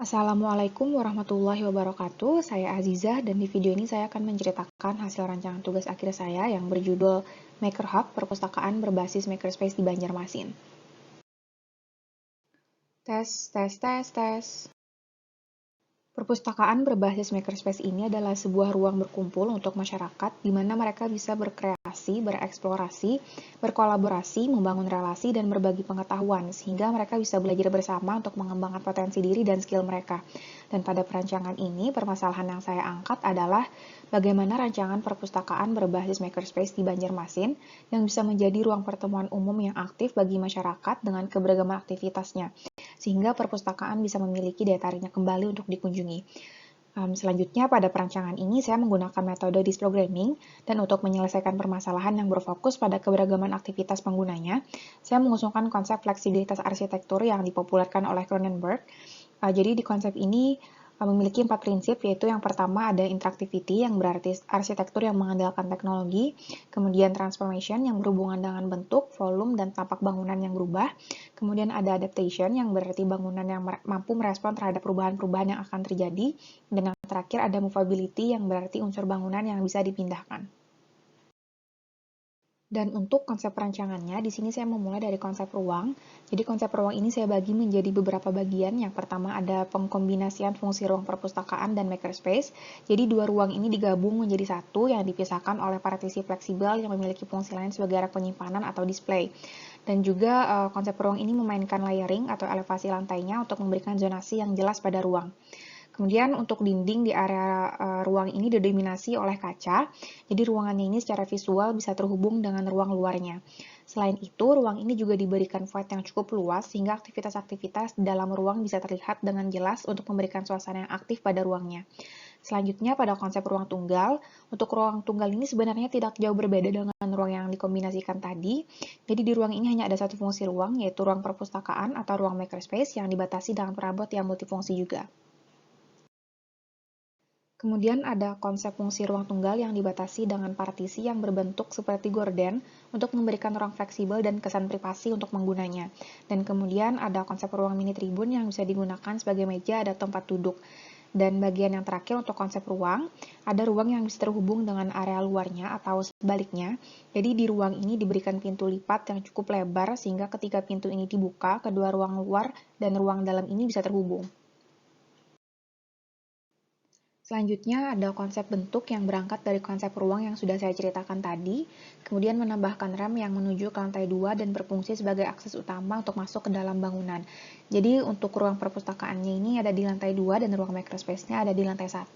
Assalamualaikum warahmatullahi wabarakatuh. Saya Azizah dan di video ini saya akan menceritakan hasil rancangan tugas akhir saya yang berjudul Maker Hub Perpustakaan Berbasis Makerspace di Banjarmasin. Tes, tes, tes, tes. Perpustakaan berbasis makerspace ini adalah sebuah ruang berkumpul untuk masyarakat di mana mereka bisa berkreasi, bereksplorasi, berkolaborasi, membangun relasi, dan berbagi pengetahuan, sehingga mereka bisa belajar bersama untuk mengembangkan potensi diri dan skill mereka. Dan pada perancangan ini, permasalahan yang saya angkat adalah bagaimana rancangan perpustakaan berbasis makerspace di Banjarmasin yang bisa menjadi ruang pertemuan umum yang aktif bagi masyarakat dengan keberagaman aktivitasnya, sehingga perpustakaan bisa memiliki daya tariknya kembali untuk dikunjungi. Selanjutnya, pada perancangan ini saya menggunakan metode disk programming, dan untuk menyelesaikan permasalahan yang berfokus pada keberagaman aktivitas penggunanya, saya mengusungkan konsep fleksibilitas arsitektur yang dipopulerkan oleh Cronenberg. Jadi di konsep ini memiliki 4 prinsip, yaitu yang pertama ada interactivity, yang berarti arsitektur yang mengandalkan teknologi, kemudian transformation yang berhubungan dengan bentuk, volume, dan tampak bangunan yang berubah, kemudian ada adaptation yang berarti bangunan yang mampu merespon terhadap perubahan-perubahan yang akan terjadi, dan yang terakhir ada movability yang berarti unsur bangunan yang bisa dipindahkan. Dan untuk konsep perancangannya, di sini saya memulai dari konsep ruang. Jadi konsep ruang ini saya bagi menjadi beberapa bagian. Yang pertama ada pengkombinasian fungsi ruang perpustakaan dan makerspace. Jadi dua ruang ini digabung menjadi satu yang dipisahkan oleh partisi fleksibel yang memiliki fungsi lain sebagai rak penyimpanan atau display. Dan juga konsep ruang ini memainkan layering atau elevasi lantainya untuk memberikan zonasi yang jelas pada ruang. Kemudian untuk dinding di area ruang ini didominasi oleh kaca, jadi ruangannya ini secara visual bisa terhubung dengan ruang luarnya. Selain itu, ruang ini juga diberikan void yang cukup luas sehingga aktivitas-aktivitas di dalam ruang bisa terlihat dengan jelas untuk memberikan suasana yang aktif pada ruangnya. Selanjutnya pada konsep ruang tunggal, untuk ruang tunggal ini sebenarnya tidak jauh berbeda dengan ruang yang dikombinasikan tadi. Jadi di ruang ini hanya ada satu fungsi ruang, yaitu ruang perpustakaan atau ruang makerspace yang dibatasi dengan perabot yang multifungsi juga. Kemudian ada konsep fungsi ruang tunggal yang dibatasi dengan partisi yang berbentuk seperti gorden untuk memberikan ruang fleksibel dan kesan privasi untuk menggunanya. Dan kemudian ada konsep ruang mini tribun yang bisa digunakan sebagai meja atau tempat duduk. Dan bagian yang terakhir untuk konsep ruang, ada ruang yang bisa terhubung dengan area luarnya atau sebaliknya. Jadi di ruang ini diberikan pintu lipat yang cukup lebar sehingga ketika pintu ini dibuka, kedua ruang luar dan ruang dalam ini bisa terhubung. Selanjutnya ada konsep bentuk yang berangkat dari konsep ruang yang sudah saya ceritakan tadi, kemudian menambahkan rem yang menuju ke lantai 2 dan berfungsi sebagai akses utama untuk masuk ke dalam bangunan. Jadi untuk ruang perpustakaannya ini ada di lantai 2 dan ruang makerspace-nya ada di lantai 1,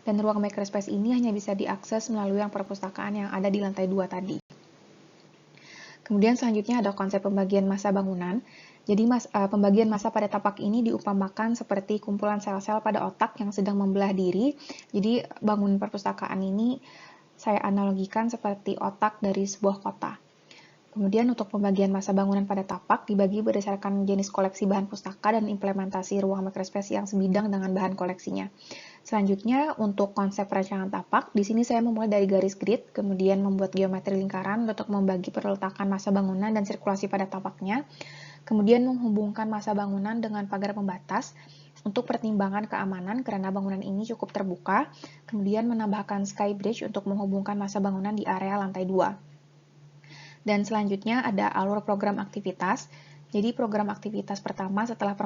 dan ruang makerspace ini hanya bisa diakses melalui yang perpustakaan yang ada di lantai 2 tadi. Kemudian selanjutnya ada konsep pembagian massa bangunan. Jadi pembagian massa pada tapak ini diumpamakan seperti kumpulan sel-sel pada otak yang sedang membelah diri. Jadi bangunan perpustakaan ini saya analogikan seperti otak dari sebuah kota. Kemudian untuk pembagian massa bangunan pada tapak dibagi berdasarkan jenis koleksi bahan pustaka dan implementasi ruang makerspace yang sebidang dengan bahan koleksinya. Selanjutnya, untuk konsep rancangan tapak, di sini saya memulai dari garis grid, kemudian membuat geometri lingkaran untuk membagi perletakan massa bangunan dan sirkulasi pada tapaknya, kemudian menghubungkan massa bangunan dengan pagar pembatas untuk pertimbangan keamanan karena bangunan ini cukup terbuka, kemudian menambahkan sky bridge untuk menghubungkan massa bangunan di area lantai 2. Dan selanjutnya ada alur program aktivitas. Jadi program aktivitas pertama setelah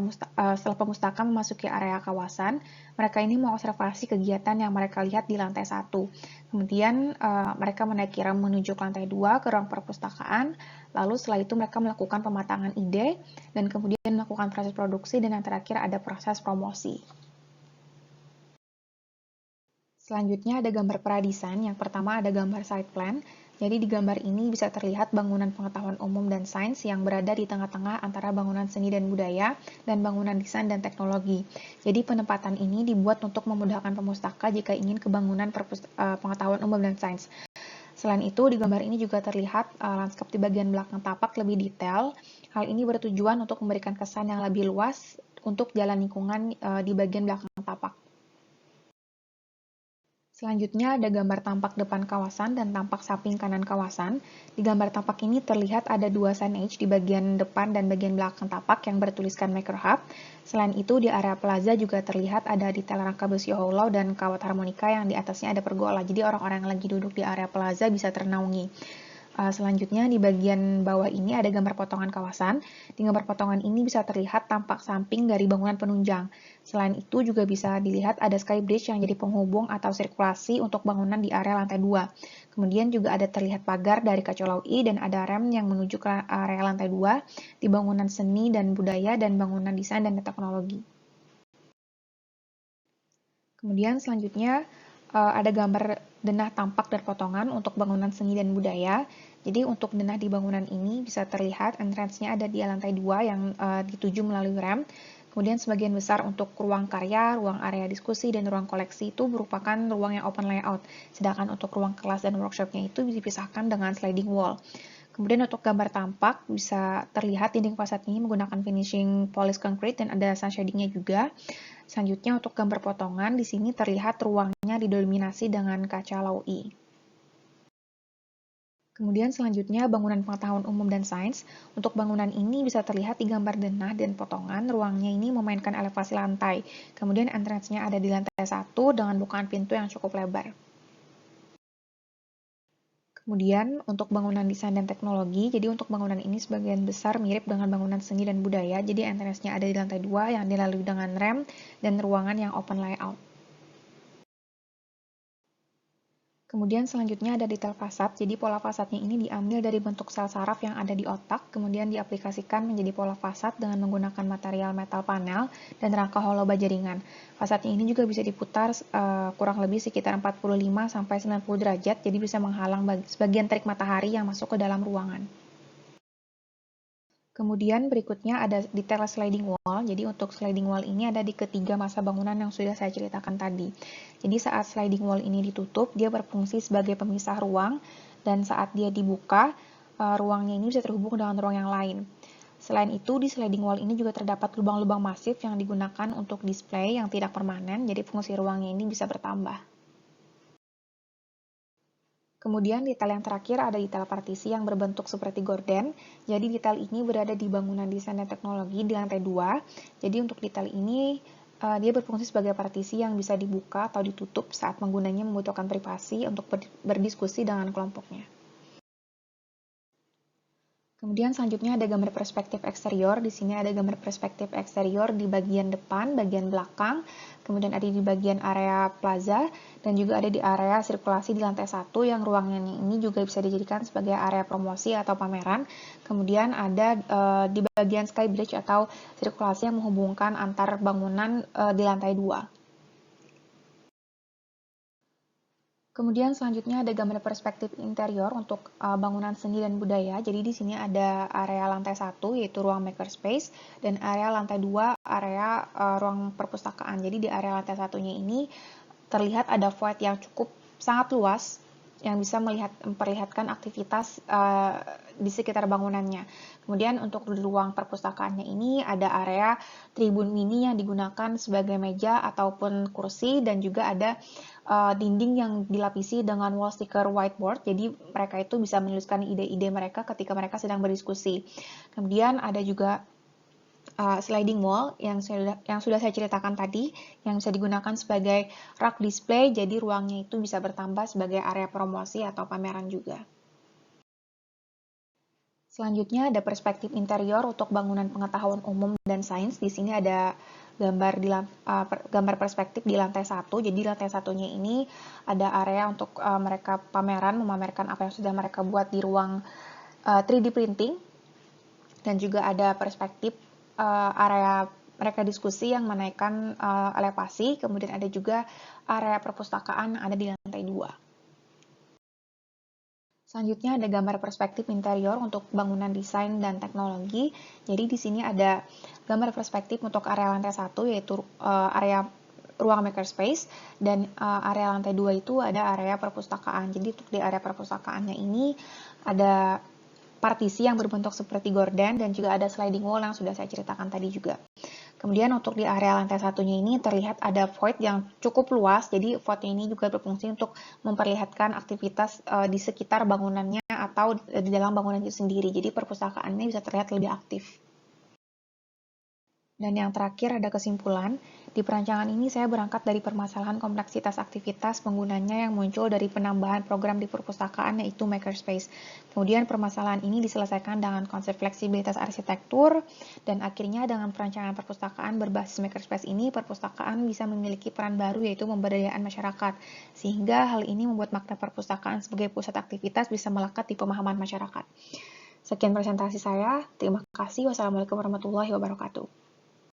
pemustakaan memasuki area kawasan, mereka ini mengobservasi kegiatan yang mereka lihat di lantai 1. Kemudian mereka menaiki rem menuju ke lantai 2 ke ruang perpustakaan, lalu setelah itu mereka melakukan pematangan ide, dan kemudian melakukan proses produksi, dan yang terakhir ada proses promosi. Selanjutnya ada gambar pradesain. Yang pertama ada gambar site plan. Jadi di gambar ini bisa terlihat bangunan pengetahuan umum dan sains yang berada di tengah-tengah antara bangunan seni dan budaya dan bangunan desain dan teknologi. Jadi penempatan ini dibuat untuk memudahkan pemustaka jika ingin ke bangunan pengetahuan umum dan sains. Selain itu, di gambar ini juga terlihat lanskap di bagian belakang tapak lebih detail. Hal ini bertujuan untuk memberikan kesan yang lebih luas untuk jalan lingkungan di bagian belakang tapak. Selanjutnya ada gambar tampak depan kawasan dan tampak samping kanan kawasan. Di gambar tampak ini terlihat ada dua signage di bagian depan dan bagian belakang tapak yang bertuliskan Maker Hub. Selain itu, di area plaza juga terlihat ada detail rangka besi hollow dan kawat harmonika yang di atasnya ada pergola. Jadi orang-orang yang lagi duduk di area plaza bisa ternaungi. Selanjutnya di bagian bawah ini ada gambar potongan kawasan. Di gambar potongan ini bisa terlihat tampak samping dari bangunan penunjang. Selain itu juga bisa dilihat ada sky bridge yang jadi penghubung atau sirkulasi untuk bangunan di area lantai 2. Kemudian juga ada terlihat pagar dari kaca laui dan ada rem yang menuju ke area lantai 2 di bangunan seni dan budaya dan bangunan desain dan teknologi. Kemudian selanjutnya ada gambar denah tampak dan potongan untuk bangunan seni dan budaya. Jadi untuk denah di bangunan ini bisa terlihat entrance-nya ada di lantai 2 yang dituju melalui rem. Kemudian sebagian besar untuk ruang karya, ruang area diskusi, dan ruang koleksi itu merupakan ruang yang open layout. Sedangkan untuk ruang kelas dan workshop-nya itu dipisahkan dengan sliding wall. Kemudian untuk gambar tampak bisa terlihat dinding fasad ini menggunakan finishing polished concrete dan ada sun shading-nya juga. Selanjutnya untuk gambar potongan, di sini terlihat ruangnya didominasi dengan kaca laui. Kemudian selanjutnya bangunan pengetahuan umum dan sains. Untuk bangunan ini bisa terlihat di gambar denah dan potongan, ruangnya ini memainkan elevasi lantai. Kemudian entrance-nya ada di lantai 1 dengan bukaan pintu yang cukup lebar. Kemudian untuk bangunan desain dan teknologi, jadi untuk bangunan ini sebagian besar mirip dengan bangunan seni dan budaya, jadi entrance-nya ada di lantai 2 yang dilalui dengan rem dan ruangan yang open layout. Kemudian selanjutnya ada detail fasad, jadi pola fasadnya ini diambil dari bentuk sel saraf yang ada di otak, kemudian diaplikasikan menjadi pola fasad dengan menggunakan material metal panel dan rangka hollow baja ringan. Fasadnya ini juga bisa diputar kurang lebih sekitar 45-90 derajat, jadi bisa menghalang sebagian terik matahari yang masuk ke dalam ruangan. Kemudian berikutnya ada detail sliding wall. Jadi untuk sliding wall ini ada di ketiga masa bangunan yang sudah saya ceritakan tadi. Jadi saat sliding wall ini ditutup, dia berfungsi sebagai pemisah ruang dan saat dia dibuka, ruangnya ini bisa terhubung dengan ruang yang lain. Selain itu, di sliding wall ini juga terdapat lubang-lubang masif yang digunakan untuk display yang tidak permanen, jadi fungsi ruangnya ini bisa bertambah. Kemudian detail yang terakhir ada detail partisi yang berbentuk seperti gorden. Jadi detail ini berada di bangunan desain dan teknologi di lantai 2. Jadi untuk detail ini dia berfungsi sebagai partisi yang bisa dibuka atau ditutup saat penggunanya membutuhkan privasi untuk berdiskusi dengan kelompoknya. Kemudian selanjutnya ada gambar perspektif eksterior. Di sini ada gambar perspektif eksterior di bagian depan, bagian belakang, kemudian ada di bagian area plaza, dan juga ada di area sirkulasi di lantai 1 yang ruangnya ini juga bisa dijadikan sebagai area promosi atau pameran. Kemudian ada di bagian sky bridge atau sirkulasi yang menghubungkan antar bangunan di lantai 2. Kemudian selanjutnya ada gambar perspektif interior untuk bangunan seni dan budaya. Jadi di sini ada area lantai 1 yaitu ruang makerspace dan area lantai 2 area ruang perpustakaan. Jadi di area lantai satunya ini terlihat ada void yang cukup sangat luas yang bisa memperlihatkan aktivitas di sekitar bangunannya. Kemudian untuk di ruang perpustakaannya ini ada area tribun mini yang digunakan sebagai meja ataupun kursi dan juga ada dinding yang dilapisi dengan wall sticker whiteboard. Jadi mereka itu bisa menuliskan ide-ide mereka ketika mereka sedang berdiskusi. Kemudian ada juga sliding wall yang sudah saya ceritakan tadi, yang bisa digunakan sebagai rak display, jadi ruangnya itu bisa bertambah sebagai area promosi atau pameran juga. Selanjutnya ada perspektif interior untuk bangunan pengetahuan umum dan sains. Di sini ada gambar perspektif di lantai 1. Jadi lantai satunya ini ada area untuk mereka memamerkan apa yang sudah mereka buat di ruang 3D printing. Dan juga ada perspektif area mereka diskusi yang menaikkan elevasi, kemudian ada juga area perpustakaan yang ada di lantai 2. Selanjutnya ada gambar perspektif interior untuk bangunan desain dan teknologi. Jadi di sini ada gambar perspektif untuk area lantai 1 yaitu area ruang makerspace dan area lantai 2 itu ada area perpustakaan. Jadi untuk di area perpustakaannya ini ada partisi yang berbentuk seperti gorden dan juga ada sliding wall yang sudah saya ceritakan tadi juga. Kemudian untuk di area lantai satunya ini terlihat ada void yang cukup luas, jadi void ini juga berfungsi untuk memperlihatkan aktivitas di sekitar bangunannya atau di dalam bangunan itu sendiri. Jadi perpustakaannya bisa terlihat lebih aktif. Dan yang terakhir ada kesimpulan, di perancangan ini saya berangkat dari permasalahan kompleksitas aktivitas penggunanya yang muncul dari penambahan program di perpustakaan yaitu makerspace. Kemudian permasalahan ini diselesaikan dengan konsep fleksibilitas arsitektur, dan akhirnya dengan perancangan perpustakaan berbasis makerspace ini, perpustakaan bisa memiliki peran baru yaitu pemberdayaan masyarakat, sehingga hal ini membuat makna perpustakaan sebagai pusat aktivitas bisa melekat di pemahaman masyarakat. Sekian presentasi saya, terima kasih. Wassalamualaikum warahmatullahi wabarakatuh.